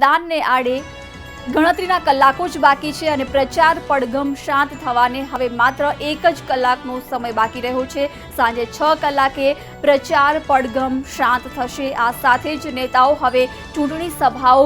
મતદાનને આડે ગણતરીના કલાકો જ બાકી છે અને પ્રચાર પડઘમ શાંત થવાને હવે માત્ર 1 જ કલાકનો સમય બાકી રહ્યો છે। સાંજે 6 કલાકે પ્રચાર પડઘમ શાંત થશે। આ સાથે જ નેતાઓ હવે ચૂંટણી સભાઓ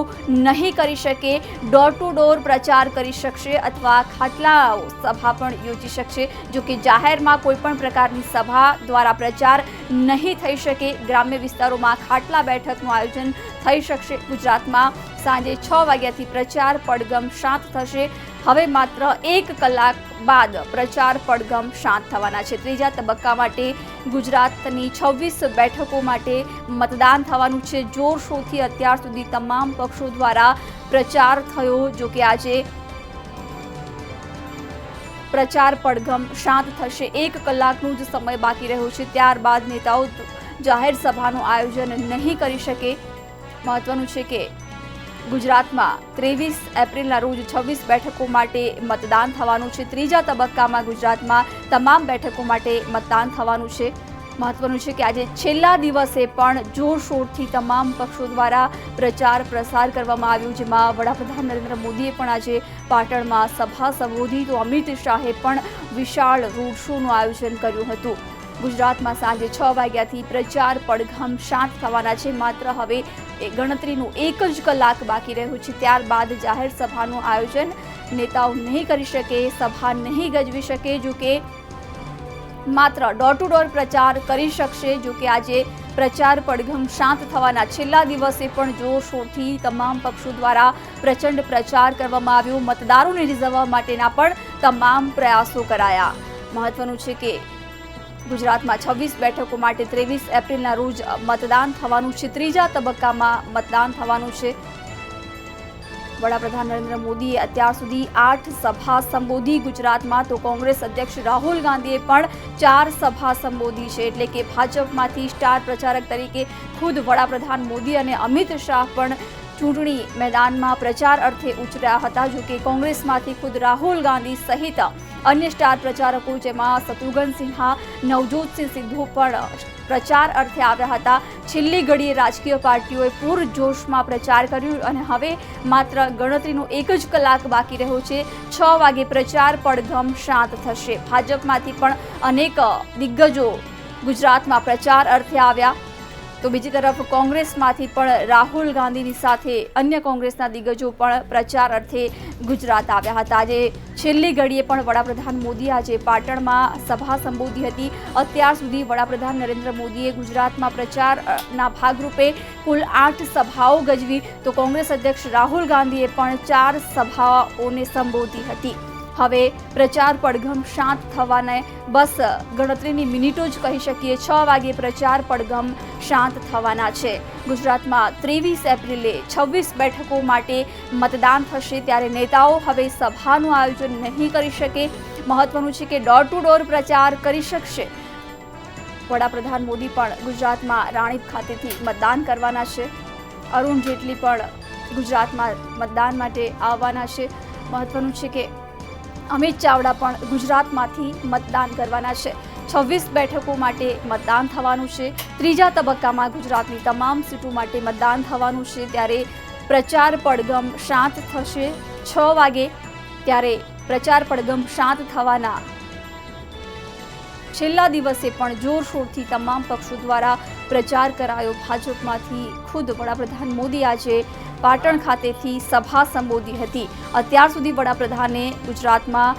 નહીં કરી શકે, ડોર ટુ ડોર પ્રચાર કરી શકશે અથવા ખાટલાઓ સભા પણ યોજી શકશે। જો કે જાહેરમાં કોઈપણ પ્રકારની સભા દ્વારા પ્રચાર નહીં થઈ શકે। ગ્રામ્ય વિસ્તારોમાં ખાટલા બેઠકનું આયોજન થઈ શકશે। ગુજરાતમાં સાંજે 6 વાગ્યાથી પ્રચાર પડઘમ શાંત થશે। હવે માત્ર 1 કલાક બાદ પ્રચાર પડઘમ શાંત થવાના છે। ત્રીજા તબક્કા માટે ગુજરાતની 26 બેઠકો માટે મતદાન થવાનું છે। જોરશોરથી અત્યાર સુધી તમામ પક્ષો દ્વારા પ્રચાર થયો। જો કે આજે પ્રચાર પડઘમ શાંત થશે। 1 કલાકનો જ સમય બાકી રહ્યો છે। ત્યારબાદ નેતાઓ જાહેર સભાનું આયોજન નહીં કરી શકે। મહત્વનું છે કે ગુજરાતમાં 23 એપ્રિલના રોજ 26 બેઠકો માટે મતદાન થવાનું છે। ત્રીજા તબક્કામાં ગુજરાતમાં તમામ બેઠકો માટે મતદાન થવાનું છે। મહત્વનું છે કે આજે છેલ્લા દિવસે પણ જોરશોરથી તમામ પક્ષો દ્વારા પ્રચાર પ્રસાર કરવામાં આવ્યો, જેમાં વડાપ્રધાન નરેન્દ્ર મોદીએ પણ આજે પાટણમાં સભા સંબોધી તો અમિત શાહે પણ વિશાળ રોડ શોનું આયોજન કર્યું હતું। ગુજરાતમાં સાંજે 6 વાગ્યાથી પ્રચાર પડઘમ શાંત થવાના છે। માત્ર હવે ગણતરીનું 1 જ કલાક બાકી રહ્યું છે। ત્યારબાદ જાહેર સભાનું આયોજન નેતાઓ નહીં કરી શકે, સભા નહીં ગજવી શકે। જો કે માત્ર ડોર ટુ ડોર પ્રચાર કરી શકશે। જો કે આજે પ્રચાર પડઘમ શાંત થવાના છેલ્લા દિવસે પણ જોરશોરથી તમામ પક્ષો દ્વારા પ્રચંડ પ્રચાર કરવામાં આવ્યો। મતદારોને રીઝવવા માટેના પણ તમામ પ્રયાસો કરાયા। મહત્વનું છે કે ગુજરાતમાં 26 બેઠકો માટે 23 એપ્રિલના રોજ મતદાન થવાનું છે। ત્રીજા તબક્કામાં મતદાન થવાનું છે। વડાપ્રધાન નરેન્દ્ર મોદીએ અત્યાર સુધી 8 સભા સંબોધી ગુજરાતમાં, તો કોંગ્રેસ અધ્યક્ષ રાહુલ ગાંધીએ પણ 4 સભા સંબોધી છે। એટલે કે ભાજપમાંથી સ્ટાર પ્રચારક તરીકે ખુદ વડાપ્રધાન મોદી અને અમિત શાહ પણ ચૂંટણી મેદાનમાં પ્રચાર અર્થે ઉતર્યા હતા। જો કે કોંગ્રેસમાંથી ખુદ રાહુલ ગાંધી સહિત અન્ય સ્ટાર પ્રચારકો જેમાં શત્રુઘ્ન સિન્હા, નવજોતસિંહ સિદ્ધુ પણ પ્રચાર અર્થે આવ્યા હતા। છેલ્લી ઘડીએ રાજકીય પાર્ટીઓએ પૂરજોશમાં પ્રચાર કર્યો અને હવે માત્ર ગણતરીનો 1 જ કલાક બાકી રહ્યો છે। 6 વાગે પ્રચાર પડઘમ શાંત થશે। ભાજપમાંથી પણ અનેક દિગ્ગજો ગુજરાતમાં પ્રચાર અર્થે આવ્યા, તો બીજી તરફ કોંગ્રેસમાંથી પણ રાહુલ ગાંધીની સાથે અન્ય કોંગ્રેસના દિગ્ગજો પણ પ્રચાર અર્થે ગુજરાત આવ્યા હતા। આજે છેલ્લી ઘડીએ પણ વડાપ્રધાન મોદીએ આજે પાટણમાં સભા સંબોધી હતી। અત્યાર સુધી વડાપ્રધાન નરેન્દ્ર મોદીએ ગુજરાતમાં પ્રચારના ભાગરૂપે કુલ 8 સભાઓ ગજવી, તો કોંગ્રેસ અધ્યક્ષ રાહુલ ગાંધીએ પણ 4 સભાઓને સંબોધી હતી। હવે પ્રચાર પડઘમ શાંત થવાને બસ ગણતરીની મિનિટો જ કહી શકીએ। 6 વાગે પ્રચાર પડઘમ શાંત થવાના છે। ગુજરાતમાં 23 એપ્રિલે 26 બેઠકો માટે મતદાન થશે, ત્યારે નેતાઓ હવે સભાનું આયોજન નહીં કરી શકે। મહત્વનું છે કે ડોર ટુ ડોર પ્રચાર કરી શકશે। વડાપ્રધાન મોદી પણ ગુજરાતમાં રાણીપ ખાતેથી મતદાન કરવાના છે। અરુણ જેટલી પણ ગુજરાતમાં મતદાન માટે આવવાના છે। મહત્વનું છે કે અમિત ચાવડા પણ ગુજરાતમાંથી મતદાન કરવાના છે। 26 બેઠકો માટે મતદાન થવાનું છે। ત્રીજા તબક્કામાં ગુજરાતની તમામ સીટો માટે મતદાન થવાનું છે, ત્યારે પ્રચાર પડઘમ શાંત થશે 6 વાગે। ત્યારે પ્રચાર પડઘમ શાંત થવાના છેલ્લા દિવસે પણ જોરશોરથી તમામ પક્ષો દ્વારા પ્રચાર કરાયો। ભાજપમાંથી ખુદ વડાપ્રધાન મોદી આજે પાટણ ખાતેથી સભા સંબોધી હતી। અત્યાર સુધી વડાપ્રધાને ગુજરાતમાં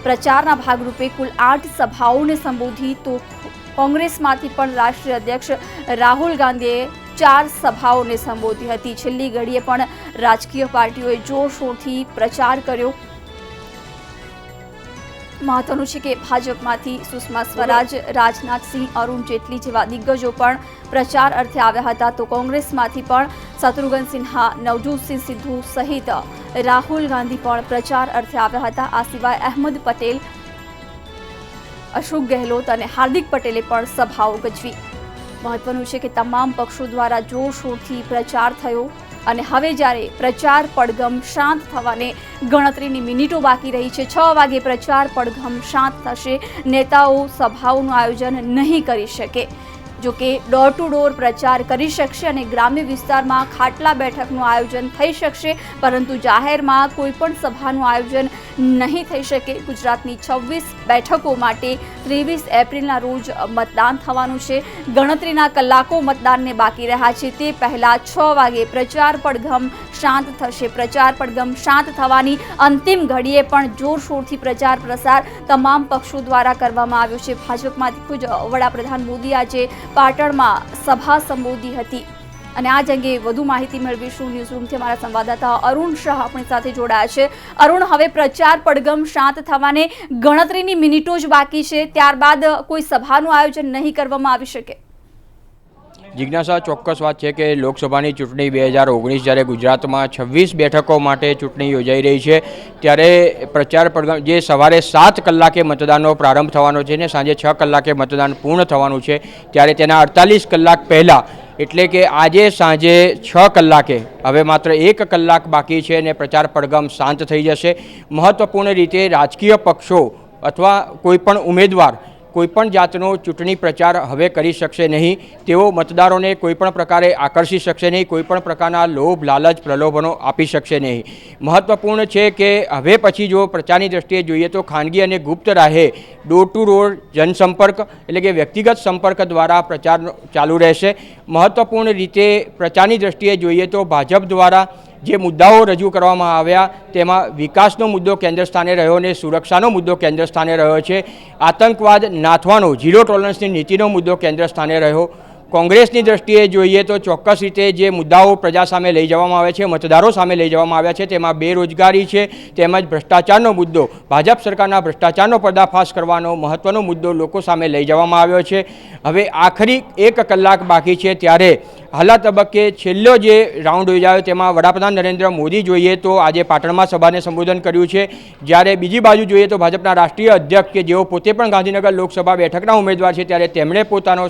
પ્રચારના ભાગરૂપે કુલ 8 સભાઓને સંબોધી, તો કોંગ્રેસમાંથી પણ રાષ્ટ્રીય અધ્યક્ષ રાહુલ ગાંધીએ 4 સભાઓને સંબોધી હતી। છેલ્લી ઘડીએ પણ રાજકીય પાર્ટીઓએ જોરશોરથી પ્રચાર કર્યો। મહત્વનું છે કે ભાજપમાંથી સુષ્મા સ્વરાજ, રાજનાથસિંહ, અરુણ જેટલી જેવા દિગ્ગજો પણ પ્રચાર અર્થે આવ્યા હતા, તો કોંગ્રેસમાંથી પણ શત્રુઘ્ન સિન્હા, નવજોતસિંહ સિદ્ધુ સહિત રાહુલ ગાંધી પણ પ્રચાર અર્થે આવ્યા હતા। આ સિવાય અહેમદ પટેલ, અશોક ગેહલોત અને હાર્દિક પટેલે પણ સભાઓ ગજવી। મહત્વનું છે કે તમામ પક્ષો દ્વારા જોરશોરથી પ્રચાર થયો અને હવે જ્યારે પ્રચાર પડઘમ શાંત થવાને ગણતરીની મિનિટો બાકી રહી છે, 6 વાગે પ્રચાર પડઘમ શાંત થશે। નેતાઓ સભાઓનું આયોજન નહીં કરી શકે। જો કે ડોર ટુ ડોર પ્રચાર કરી શકશે અને ગ્રામ્ય વિસ્તારમાં ખાટલા બેઠકનું આયોજન થઈ શકશે, પરંતુ જાહેરમાં કોઈ પણ સભાનું આયોજન નહીં થઈ શકે. ગુજરાતની 26 બેઠકો માટે 23 એપ્રિલના રોજ મતદાન થવાનું છે. ગણતરીના કલાકો મતદાનને બાકી રહ્યા છે. તે પહેલા 6 વાગે પ્રચાર પડઘમ શાંત થશે. પ્રચાર પડઘમ શાંત થવાની અંતિમ ઘડીએ પણ જોરશોરથી પ્રચાર પ્રસાર તમામ પક્ષો દ્વારા કરવામાં આવ્યો છે. ભાજપમાંથી ખુદ વડાપ્રધાન મોદી આજે પાટણમાં સભા સંબોધી હતી અને આ જ અંગે વધુ માહિતી મેળવીશું. ન્યૂઝરૂમથી અમારા સંવાદદાતા અરુણ શાહ આપણી સાથે જોડાયા છે. અરુણ, હવે પ્રચાર પડઘમ શાંત થવાને ગણતરીની મિનિટો જ બાકી છે, ત્યારબાદ કોઈ સભાનું આયોજન નહીં કરવામાં આવી શકે? જિજ્ઞાસા, ચોક્કસ વાત છે કે લોકસભાની ચૂંટણી 2019 જ્યારે ગુજરાતમાં 26 બેઠકો માટે ચૂંટણી યોજાઈ રહી છે, ત્યારે પ્રચાર પડઘમ જે સવારે 7 કલાકે મતદાનનો પ્રારંભ થવાનો છે ને સાંજે 6 કલાકે મતદાન પૂર્ણ થવાનું છે, ત્યારે તેના 48 કલાક પહેલાં એટલે કે આજે સાંજે 6 કલાકે હવે માત્ર 1 કલાક બાકી છે અને પ્રચાર પડઘમ શાંત થઈ જશે. મહત્ત્વપૂર્ણ રીતે રાજકીય પક્ષો અથવા કોઈપણ ઉમેદવાર કોઈપણ જાતનો ચૂંટણી પ્રચાર હવે કરી શકશે નહીં. તેઓ મતદારોને કોઈપણ પ્રકારે આકર્ષી શકશે નહીં, કોઈપણ પ્રકારના લોભ લાલચ પ્રલોભનો આપી શકશે નહીં. મહત્ત્વપૂર્ણ છે કે હવે પછી જો પ્રચારની દ્રષ્ટિએ જોઈએ તો ખાનગી અને ગુપ્ત રાહે ડોર ટુ ડોર જનસંપર્ક એટલે કે વ્યક્તિગત સંપર્ક દ્વારા પ્રચાર ચાલુ રહેશે. મહત્ત્વપૂર્ણ રીતે પ્રચારની દ્રષ્ટિએ જોઈએ તો ભાજપ દ્વારા જે મુદ્દાઓ રજૂ કરવામાં આવ્યા તેમાં વિકાસનો મુદ્દો કેન્દ્ર સ્થાને રહ્યો અને સુરક્ષાનો મુદ્દો કેન્દ્ર સ્થાને રહ્યો છે. આતંકવાદ નાથવાનો ઝીરો ટોલરન્સની નીતિનો મુદ્દો કેન્દ્ર સ્થાને રહ્યો. કોંગ્રેસની દ્રષ્ટિએ જોઈએ તો ચોક્કસ રીતે જે મુદ્દાઓ પ્રજા સામે લઈ જવામાં આવે છે, મતદારો સામે લઈ જવામાં આવ્યા છે, તેમાં બેરોજગારી છે, તેમજ ભ્રષ્ટાચારનો મુદ્દો, ભાજપ સરકારના ભ્રષ્ટાચારનો પર્દાફાશ કરવાનો મહત્ત્વનો મુદ્દો લોકો સામે લઈ જવામાં આવ્યો છે. હવે આખરી 1 કલાક બાકી છે, ત્યારે હાલના તબક્કે છેલ્લો જે રાઉન્ડ યોજાયો તેમાં વડાપ્રધાન નરેન્દ્ર મોદી જોઈએ તો આજે પાટણમાં સભાને સંબોધન કર્યું છે, જ્યારે બીજી બાજુ જોઈએ તો ભાજપના રાષ્ટ્રીય અધ્યક્ષ કે જેઓ પોતે પણ ગાંધીનગર લોકસભા બેઠકના ઉમેદવાર છે, ત્યારે તેમણે પોતાનો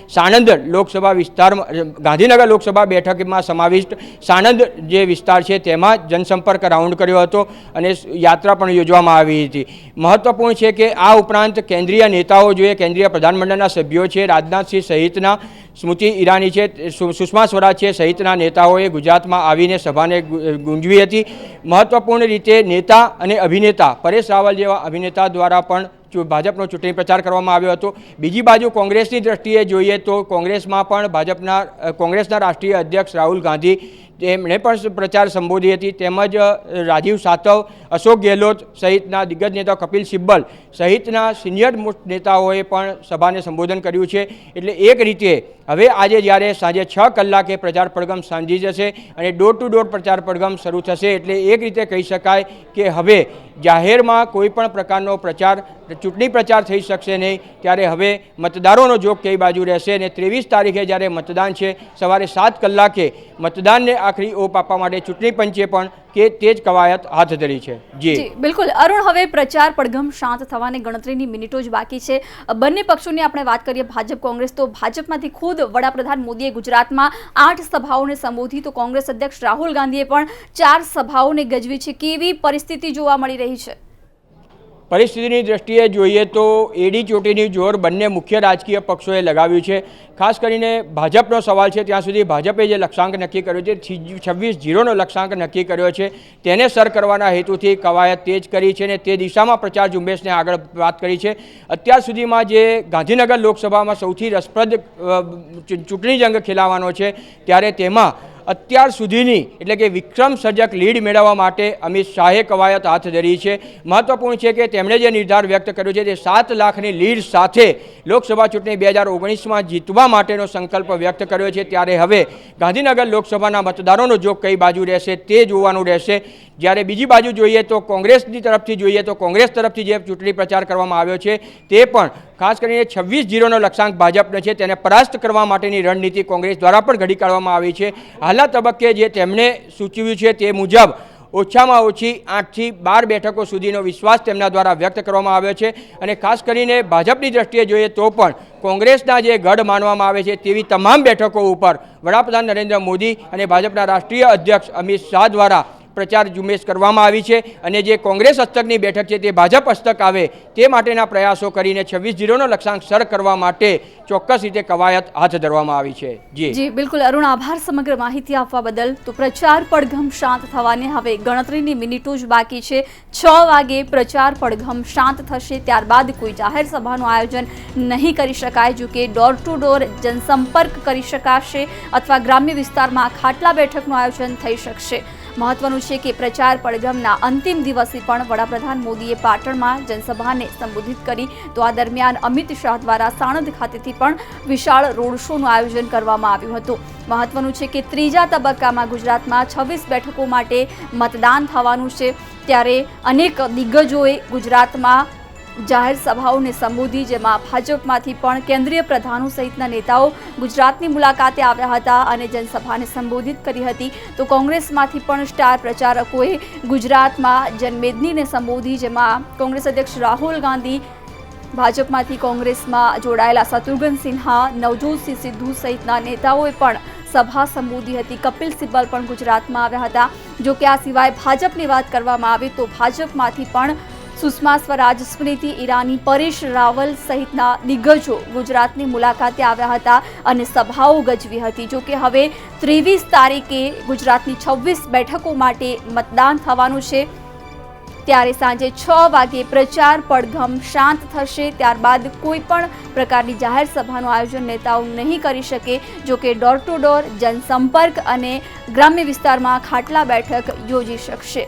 સાણંદ લોકસભા વિસ્તારમાં ગાંધીનગર લોકસભા બેઠકમાં સમાવિષ્ટ સાણંદ જે વિસ્તાર છે તેમાં જનસંપર્ક રાઉન્ડ કર્યો હતો અને યાત્રા પણ યોજવામાં આવી હતી. મહત્ત્વપૂર્ણ છે કે આ ઉપરાંત કેન્દ્રીય નેતાઓ જોઈએ, કેન્દ્રીય પ્રધાનમંડળના સભ્યો છે, રાજનાથસિંહ સહિતના, સ્મૃતિ ઈરાની છે, સુષ્મા સ્વરાજ છે સહિતના નેતાઓએ ગુજરાતમાં આવીને સભાને ગુંજવી હતી. મહત્ત્વપૂર્ણ રીતે નેતા અને અભિનેતા પરેશ રાવલ જેવા અભિનેતા દ્વારા પણ ભાજપનો ચૂંટણી પ્રચાર કરવામાં આવ્યો હતો. બીજી બાજુ કોંગ્રેસની દ્રષ્ટિએ જોઈએ તો કોંગ્રેસમાં પણ કોંગ્રેસના રાષ્ટ્રીય અધ્યક્ષ રાહુલ ગાંધી તેમણે પણ પ્રચાર સંબોધી હતી, તેમજ રાજીવ સાતવ, અશોક ગેહલોત સહિતના દિગ્ગજ નેતા કપિલ સિબ્બલ સહિતના સિનિયર મોસ્ટ નેતાઓએ પણ સભાને સંબોધન કર્યું છે. એટલે એક રીતે હવે આજે જ્યારે સાંજે 6 કલાકે પ્રચાર પડઘમ સાંજી જશે અને ડોર ટુ ડોર પ્રચાર પડઘમ શરૂ થશે, એટલે એક રીતે કહી શકાય કે હવે જાહેરમાં કોઈ પણ પ્રકારનો ચૂંટણી પ્રચાર થઈ શકશે નહીં. ત્યારે હવે મતદારોનો જોગ કઈ બાજુ રહેશે અને 23 તારીખે જ્યારે મતદાન છે સવારે 7 કલાકે મતદાનને આખરી ઓપ આપવા માટે ચૂંટણી પંચે પણ તે જ કવાયત હાથ ધરી છે. જી બિલકુલ અરુણ, હવે પ્રચાર પડઘમ શાંત થવાની ગણતરીની મિનિટો જ બાકી છે. બંને પક્ષોની આપણે વાત કરીએ, ભાજપ કોંગ્રેસ, તો ભાજપમાંથી ખુદ વડાપ્રધાન મોદીએ ગુજરાતમાં 8 સભાઓને સંબોધી, તો કોંગ્રેસ અધ્યક્ષ રાહુલ ગાંધીએ પણ 4 સભાઓને ગજવી છે. કેવી પરિસ્થિતિ જોવા મળી રહી છે? પરિસ્થિતિની દ્રષ્ટિએ જોઈએ તો એડી ચોટીની જોર બંને મુખ્ય રાજકીય પક્ષોએ લગાવ્યું છે. ખાસ કરીને ભાજપનો સવાલ છે ત્યાં સુધી ભાજપે જે લક્ષ્યાંક નક્કી કર્યો છે, 26-0નો લક્ષ્યાંક નક્કી કર્યો છે, તેને સર કરવાના હેતુથી કવાયત તેજ કરી છે અને તે દિશામાં પ્રચાર ઝુંબેશને આગળ વાત કરી છે. અત્યાર સુધીમાં જે ગાંધીનગર લોકસભામાં સૌથી રસપ્રદ ચૂંટણી જંગ ખેલાવાનો છે, ત્યારે તેમાં અત્યાર સુધીની એટલે કે વિક્રમ સર્જક લીડ મેળવવા માટે અમિત શાહે કવાયત હાથ ધરી છે. મહત્વપૂર્ણ છે કે તેમણે જે નિર્ધાર વ્યક્ત કર્યો છે તે 7 લાખની લીડ સાથે લોકસભા ચૂંટણી 2019માં જીતવા માટેનો સંકલ્પ વ્યક્ત કર્યો છે. ત્યારે હવે ગાંધીનગર લોકસભાના મતદારોનો જોગ કઈ બાજુ રહેશે તે જોવાનું રહેશે. જ્યારે બીજી બાજુ જોઈએ તો કોંગ્રેસની તરફથી જોઈએ તો કોંગ્રેસ તરફથી જે ચૂંટણી પ્રચાર કરવામાં આવ્યો છે તે પણ ખાસ કરીને 26-0નો લક્ષ્યાંક ભાજપને છે, તેને પરાસ્ત કરવા માટેની રણનીતિ કોંગ્રેસ દ્વારા પણ ઘડી કાઢવામાં આવી છે. હાલના તબક્કે જે તેમણે સૂચવ્યું છે તે મુજબ ઓછામાં ઓછી 8 થી 12 બેઠકો સુધીનો વિશ્વાસ તેમના દ્વારા વ્યક્ત કરવામાં આવ્યો છે. અને ખાસ કરીને ભાજપની દ્રષ્ટિએ જોઈએ તો પણ કોંગ્રેસના જે ગઢ માનવામાં આવે છે તેવી તમામ બેઠકો ઉપર વડાપ્રધાન નરેન્દ્ર મોદી અને ભાજપના રાષ્ટ્રીય અધ્યક્ષ અમિત શાહ દ્વારા પ્રચાર ઝુંબેશ કરવામાં આવી છે અને જે કોંગ્રેસ હસ્તકની બેઠક છે તે ભાજપ હસ્તક આવે તે માટેના પ્રયાસો કરીને 26-0નો લક્ષ્યાંક સર કરવા માટે ચોક્કસ રીતે કવાયત હાથ ધરવામાં આવી છે. જી બિલકુલ અરુણ, આભાર સમગ્ર માહિતી આપવા બદલ. તો પ્રચાર પડઘમ શાંત થવાને હવે ગણતરીની મિનિટો જ બાકી છે. 6 વાગે પ્રચાર પડઘમ શાંત થશે, ત્યારબાદ કોઈ જાહેર સભાનું આયોજન નહીં કરી શકાય. જો કે ડોર ટુ ડોર જનસંપર્ક કરી શકાશે અથવા ગ્રામ્ય વિસ્તારમાં ખાટલા બેઠકનું આયોજન થઈ શકશે. મહત્વનું છે કે પ્રચાર પડઘમના અંતિમ દિવસે પણ વડાપ્રધાન મોદીએ પાટણમાં જનસભાને સંબોધિત કરી. તો આ દરમિયાન અમિત શાહ દ્વારા સાણંદ ખાતેથી પણ વિશાળ રોડ શોનું આયોજન કરવામાં આવ્યું હતું. મહત્વનું છે કે ત્રીજા તબક્કામાં ગુજરાતમાં 26 બેઠકો માટે મતદાન થવાનું છે. ત્યારે અનેક દિગ્ગજોએ ગુજરાતમાં જાહેર સભાઓને સંબોધી, જેમાં ભાજપમાંથી પણ કેન્દ્રીય પ્રધાનો સહિતના નેતાઓ ગુજરાતની મુલાકાતે આવ્યા હતા અને જનસભાને સંબોધિત કરી હતી. તો કોંગ્રેસમાંથી પણ સ્ટાર પ્રચારકોએ ગુજરાતમાં જનમેદનીને સંબોધી, જેમાં કોંગ્રેસ અધ્યક્ષ રાહુલ ગાંધી, ભાજપમાંથી કોંગ્રેસમાં જોડાયેલા શત્રુઘ્ન સિન્હા, નવજોતસિંહ સિદ્ધુ સહિતના નેતાઓએ પણ સભા સંબોધી હતી. કપિલ સિબ્બલ પણ ગુજરાતમાં આવ્યા હતા. જો કે આ સિવાય ભાજપની વાત કરવામાં આવે તો ભાજપમાંથી પણ સુષ્મા સ્વરાજ, સ્મૃતિ ઈરાની, પરેશ રાવલ સહિતના દિગ્ગજો ગુજરાતની મુલાકાતે આવ્યા હતા અને સભાઓ ગજવી હતી. જો કે હવે 23 તારીખે ગુજરાતની 26 બેઠકો માટે મતદાન થવાનું છે. ત્યારે સાંજે 6 વાગે પ્રચાર પડઘમ શાંત થશે. ત્યારબાદ કોઈ પણ પ્રકારની જાહેર સભાનું આયોજન નેતાઓ નહીં કરી શકે. જો કે ડોર ટુ ડોર જનસંપર્ક અને ગ્રામ્ય વિસ્તારમાં ખાટલા બેઠક યોજી શકશે.